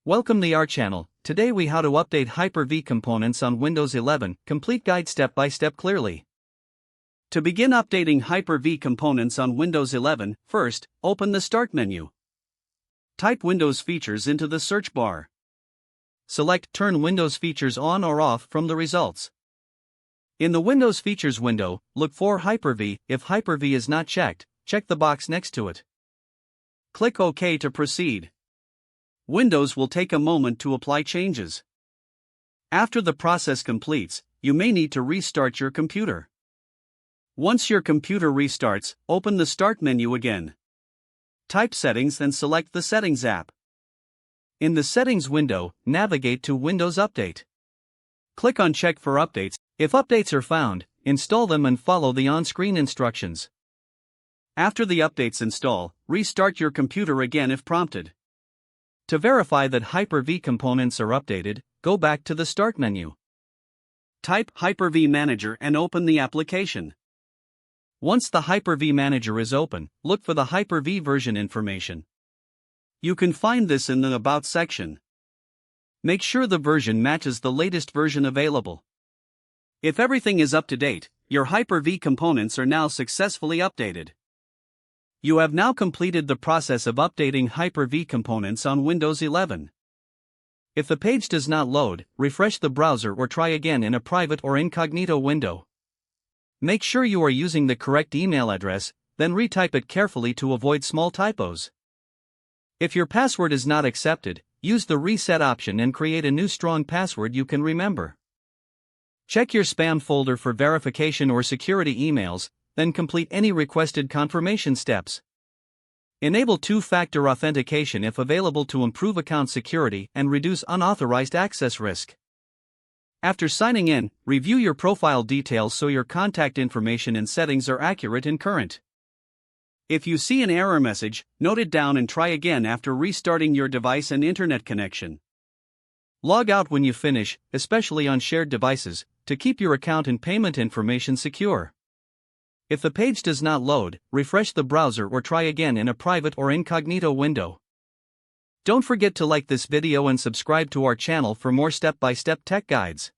Welcome to our channel. Today we how to update Hyper-V components on Windows 11, complete guide step by step clearly. To begin updating Hyper-V components on Windows 11, first, open the Start menu. Type Windows Features into the search bar. Select Turn Windows Features on or off from the results. In the Windows Features window, look for Hyper-V. If Hyper-V is not checked, check the box next to it. Click OK to proceed. Windows will take a moment to apply changes. After the process completes, you may need to restart your computer. Once your computer restarts, open the Start menu again. Type Settings and select the Settings app. In the Settings window, navigate to Windows Update. Click on Check for updates. If updates are found, install them and follow the on-screen instructions. After the updates install, restart your computer again if prompted. To verify that Hyper-V components are updated, go back to the Start menu. Type Hyper-V Manager and open the application. Once the Hyper-V Manager is open, look for the Hyper-V version information. You can find this in the About section. Make sure the version matches the latest version available. If everything is up to date, your Hyper-V components are now successfully updated. You have now completed the process of updating Hyper-V components on Windows 11. If the page does not load, refresh the browser or try again in a private or incognito window. Make sure you are using the correct email address, then retype it carefully to avoid small typos. If your password is not accepted, use the reset option and create a new strong password you can remember. Check your spam folder for verification or security emails, then complete any requested confirmation steps. Enable two-factor authentication if available to improve account security and reduce unauthorized access risk. After signing in, review your profile details so your contact information and settings are accurate and current. If you see an error message, note it down and try again after restarting your device and internet connection. Log out when you finish, especially on shared devices, to keep your account and payment information secure. If the page does not load, refresh the browser or try again in a private or incognito window. Don't forget to like this video and subscribe to our channel for more step-by-step tech guides.